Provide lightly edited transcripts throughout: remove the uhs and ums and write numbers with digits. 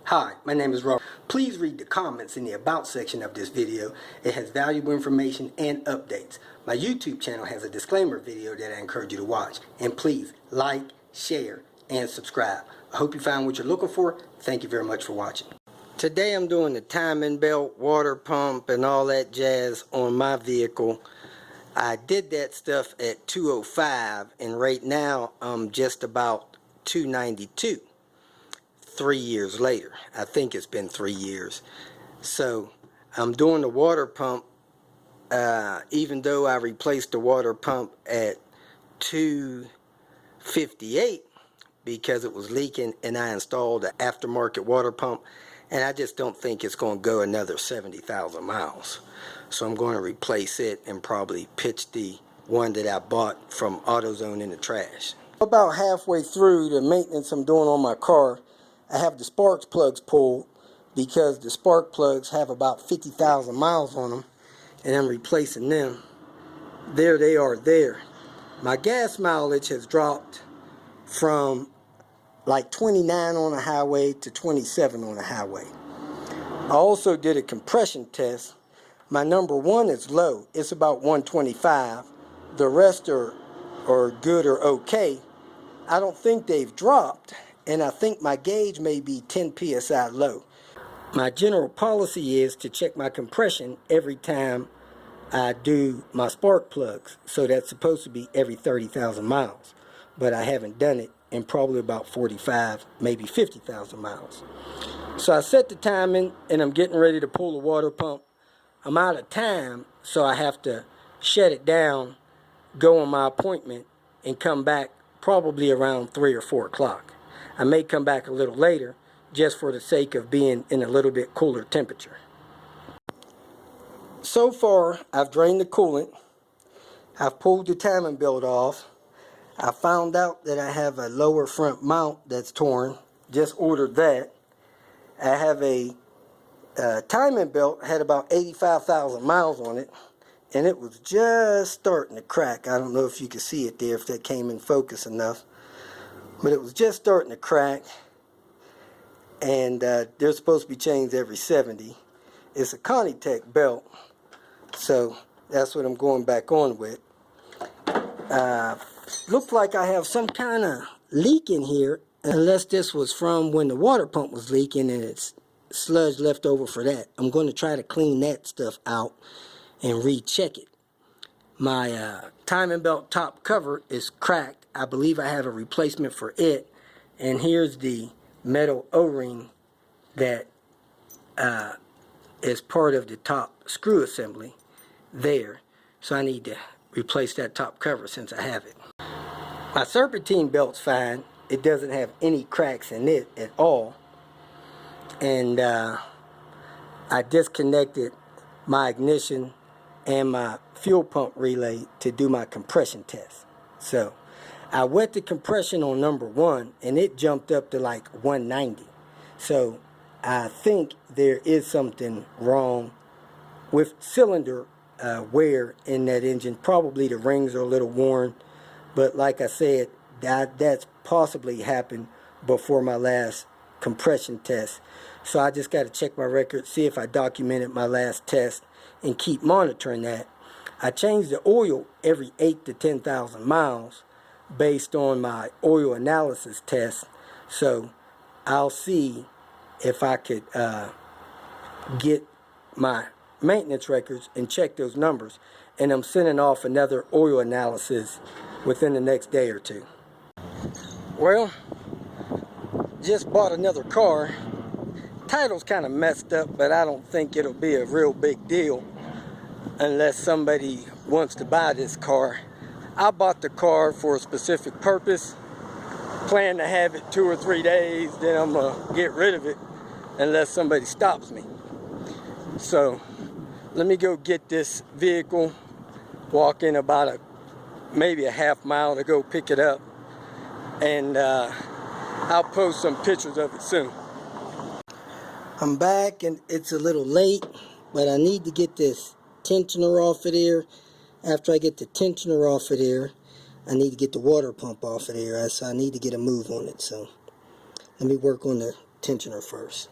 Hi, my name is Robert. Please read the comments in the About section of this video. It has valuable information and updates. My YouTube channel has a disclaimer video that I encourage you to watch. And please like, share, and subscribe. I hope you found what you're looking for. Thank you very much for watching. Today I'm doing the timing belt, water pump, and all that jazz on my vehicle. I did that stuff at 205, and right now I'm just about 292. 3 years later. I think it's been 3 years. So I'm doing the water pump, even though I replaced the water pump at 258 because it was leaking, and I installed an aftermarket water pump, and I just don't think it's going to go another 70,000 miles. So I'm going to replace it and probably pitch the one that I bought from AutoZone in the trash. About halfway through the maintenance I'm doing on my car, I have the spark plugs pulled because the spark plugs have about 50,000 miles on them, and I'm replacing them. There they are there. My gas mileage has dropped from like 29 on the highway to 27 on the highway. I also did a compression test. My number one is low. It's about 125. The rest are good or okay. I don't think they've dropped, and I think my gauge may be 10 psi low. My general policy is to check my compression every time I do my spark plugs. So that's supposed to be every 30,000 miles. But I haven't done it in probably about 45, maybe 50,000 miles. So I set the timing, and I'm getting ready to pull the water pump. I'm out of time, so I have to shut it down, go on my appointment, and come back probably around 3 or 4 o'clock. I may come back a little later just for the sake of being in a little bit cooler temperature. So far, I've drained the coolant. I've pulled the timing belt off. I found out that I have a lower front mount that's torn. Just ordered that. I have a timing belt, had about 85,000 miles on it, and it was just starting to crack. I don't know if you can see it there, if that came in focus enough. But it was just starting to crack, and they're supposed to be changed every 70. It's a Conitech belt, so that's what I'm going back on with. Looks like I have some kind of leak in here, unless this was from when the water pump was leaking and it's sludge left over for that. I'm going to try to clean that stuff out and recheck it. My timing belt top cover is cracked. I believe I have a replacement for it. And here's the metal O-ring that is part of the top screw assembly there. So I need to replace that top cover since I have it. My serpentine belt's fine. It doesn't have any cracks in it at all. And I disconnected my ignition and my fuel pump relay to do my compression test. So I wet the compression on number one, and it jumped up to like 190. So I think there is something wrong with cylinder wear in that engine. Probably the rings are a little worn, but like I said, that's possibly happened before my last compression test. So I just got to check my record, see if I documented my last test, and keep monitoring that. I change the oil every 8 to 10,000 miles based on my oil analysis test. So I'll see if I could get my maintenance records and check those numbers. And I'm sending off another oil analysis within the next day or two. Well, just bought another car. Title's kind of messed up, but I don't think it'll be a real big deal unless somebody wants to buy this car. I bought the car for a specific purpose. Plan to have it 2 or 3 days, then I'm gonna get rid of it unless somebody stops me. So let me go get this vehicle, walk in about maybe a half mile to go pick it up, and I'll post some pictures of it soon. I'm back, and it's a little late, but I need to get this tensioner off of there. After I get the tensioner off of there, I need to get the water pump off of there. So I need to get a move on it. So let me work on the tensioner first.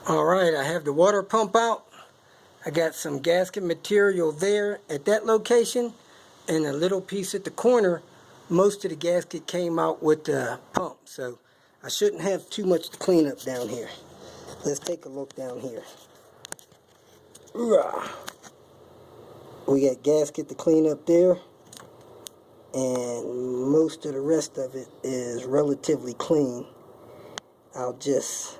Alright, I have the water pump out. I got some gasket material there at that location and a little piece at the corner. Most of the gasket came out with the pump, so I shouldn't have too much to clean up down here. Let's take a look down here. We got gasket to clean up there, and most of the rest of it is relatively clean. I'll just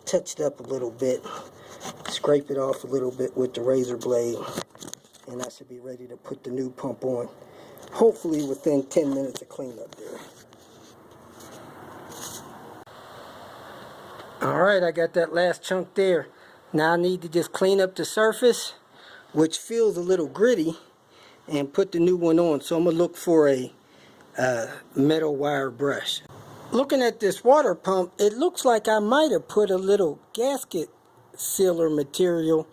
touch it up a little bit, scrape it off a little bit with the razor blade, and I should be ready to put the new pump on, hopefully within 10 minutes of cleanup there. Alright, I got that last chunk there. Now I need to just clean up the surface, which feels a little gritty, and put the new one on. So I'm going to look for a metal wire brush. Looking at this water pump, it looks like I might have put a little gasket sealer material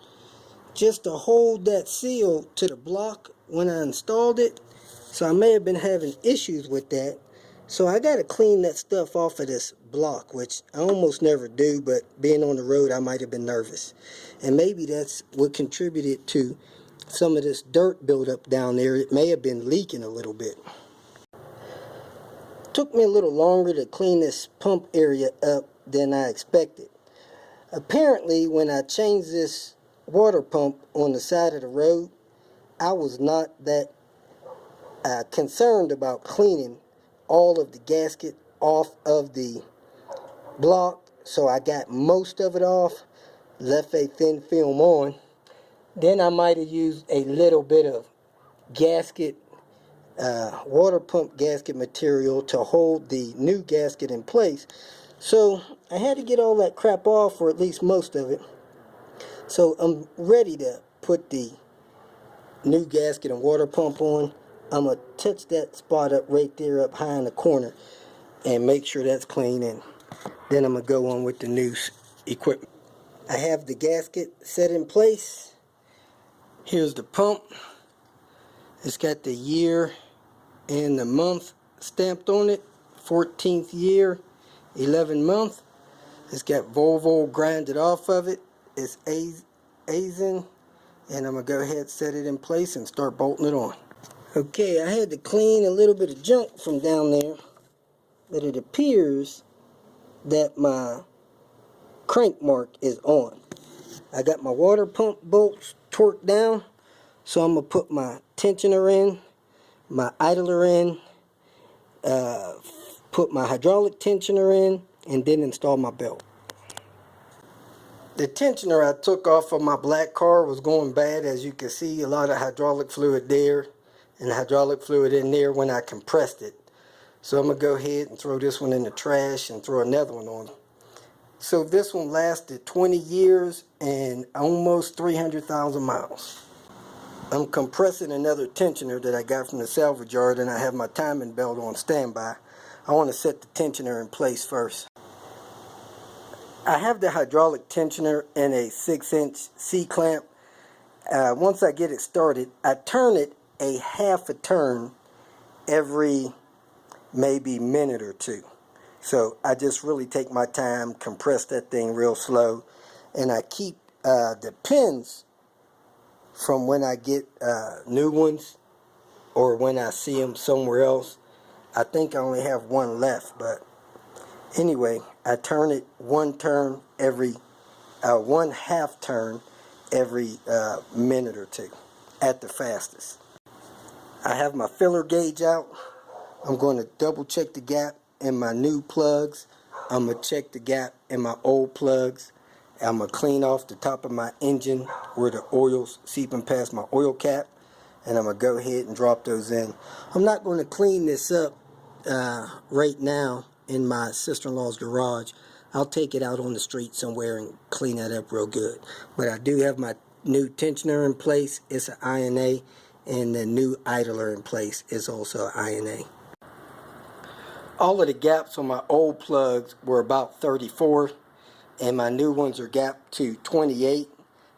just to hold that seal to the block when I installed it. So I may have been having issues with that. So I got to clean that stuff off of this block, which I almost never do, but being on the road I might have been nervous. And maybe that's what contributed to some of this dirt buildup down there. It may have been leaking a little bit. Took me a little longer to clean this pump area up than I expected. Apparently, when I changed this water pump on the side of the road, I was not that concerned about cleaning all of the gasket off of the block, so I got most of it off, left a thin film on. Then I might have used a little bit of gasket, water pump gasket material to hold the new gasket in place. So I had to get all that crap off, or at least most of it. So I'm ready to put the new gasket and water pump on. I'm going to touch that spot up right there up high in the corner and make sure that's clean, and then I'm going to go on with the new equipment. I have the gasket set in place. Here's the pump. It's got the year and the month stamped on it. 14th year, 11th month. It's got Volvo grinded off of it. It's Asian, and I'm going to go ahead and set it in place and start bolting it on. Okay, I had to clean a little bit of junk from down there, but it appears that my crank mark is on. I got my water pump bolts torqued down, so I'm going to put my tensioner in, my idler in, put my hydraulic tensioner in, and then install my belt. The tensioner I took off of my black car was going bad. As you can see, a lot of hydraulic fluid there and hydraulic fluid in there when I compressed it. So I'm going to go ahead and throw this one in the trash and throw another one on. So this one lasted 20 years and almost 300,000 miles. I'm compressing another tensioner that I got from the salvage yard, and I have my timing belt on standby. I want to set the tensioner in place first. I have the hydraulic tensioner in a 6-inch C-clamp. Once I get it started, I turn it a half a turn every maybe minute or two. So I just really take my time, compress that thing real slow, and I keep the pins from when I get new ones or when I see them somewhere else. I think I only have one left, but anyway, I turn it one half turn every minute or two at the fastest. I have my filler gauge out. I'm going to double check the gap in my new plugs. I'm going to check the gap in my old plugs. I'm going to clean off the top of my engine where the oil's seeping past my oil cap, and I'm going to go ahead and drop those in. I'm not going to clean this up right now in my sister-in-law's garage. I'll take it out on the street somewhere and clean that up real good. But I do have my new tensioner in place. It's an INA, and the new idler in place is also an INA. All of the gaps on my old plugs were about 34, and my new ones are gapped to 28.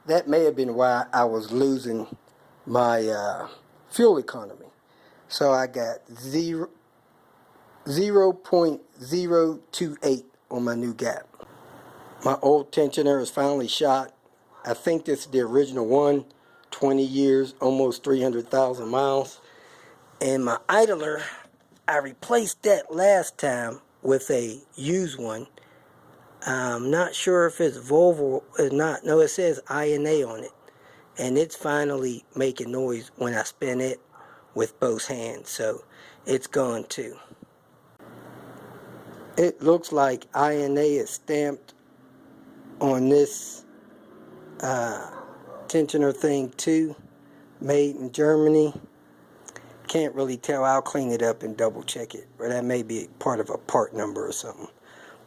That may have been why I was losing my fuel economy. So I got 0.028 on my new gap. My old tensioner is finally shot. I think this is the original one, 20 years, almost 300,000 miles. And my idler, I replaced that last time with a used one. I'm not sure if it's Volvo or not. No, it says INA on it. And it's finally making noise when I spin it with both hands. So it's gone too. It looks like INA is stamped on this tensioner thing too. Made in Germany. Can't really tell. I'll clean it up and double check it. Or that may be part of a part number or something.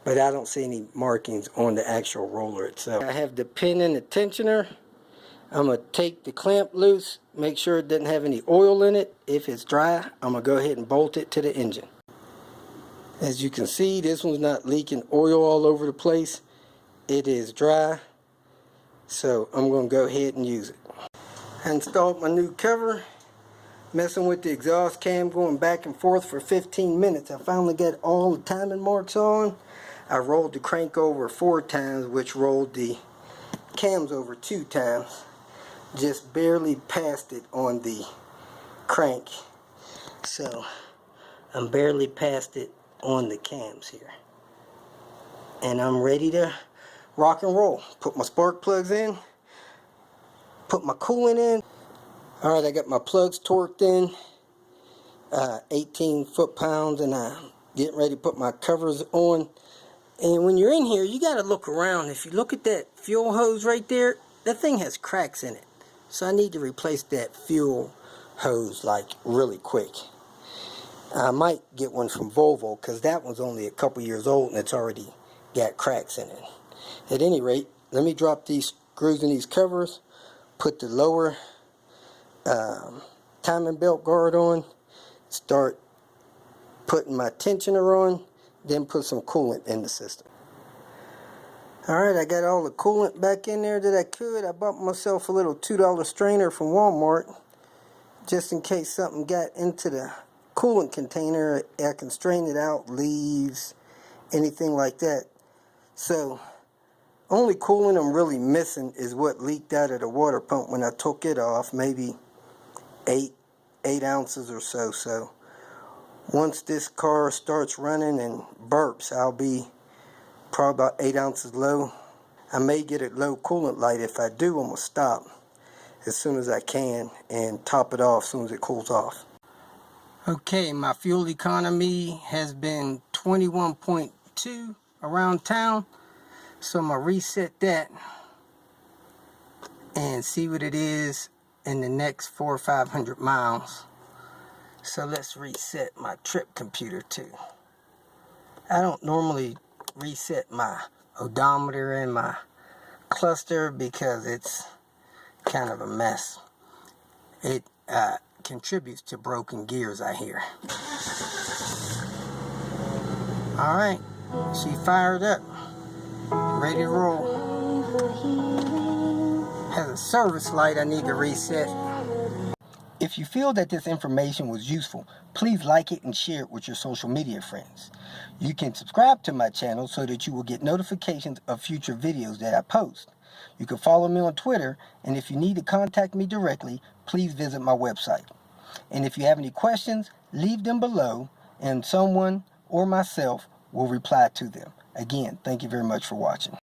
But I don't see any markings on the actual roller itself. I have the pin in the tensioner. I'm going to take the clamp loose, make sure it doesn't have any oil in it. If it's dry, I'm going to go ahead and bolt it to the engine. As you can see, this one's not leaking oil all over the place. It is dry, so I'm going to go ahead and use it. I installed my new cover, messing with the exhaust cam, going back and forth for 15 minutes. I finally got all the timing marks on. I rolled the crank over 4 times, which rolled the cams over 2 times. Just barely passed it on the crank. So I'm barely past it on the cams here. And I'm ready to rock and roll. Put my spark plugs in. Put my coolant in. Alright, I got my plugs torqued in. 18 foot-pounds, and I'm getting ready to put my covers on. And when you're in here, you got to look around. If you look at that fuel hose right there, that thing has cracks in it. So I need to replace that fuel hose like really quick. I might get one from Volvo because that one's only a couple years old and it's already got cracks in it. At any rate, let me drop these screws in these covers, put the lower timing belt guard on, start putting my tensioner on, then put some coolant in the system. Alright, I got all the coolant back in there that I could. I bought myself a little $2 strainer from Walmart, just in case something got into the coolant container. I can strain it out, leaves, anything like that. So, only coolant I'm really missing is what leaked out of the water pump when I took it off, maybe 8 ounces or so. So, once this car starts running and burps, I'll be probably about 8 ounces low. I may get a low coolant light. If I do, I'm going to stop as soon as I can and top it off as soon as it cools off. Okay, my fuel economy has been 21.2 around town. So I'm going to reset that and see what it is in the next 400 or 500 miles. So let's reset my trip computer too. I don't normally reset my odometer and my cluster because it's kind of a mess. It contributes to broken gears, I hear. Alright, she fired up. Ready to roll. Has a service light I need to reset. If you feel that this information was useful, please like it and share it with your social media friends. You can subscribe to my channel so that you will get notifications of future videos that I post. You can follow me on Twitter, and if you need to contact me directly, please visit my website. And if you have any questions, leave them below, and someone or myself will reply to them. Again, thank you very much for watching.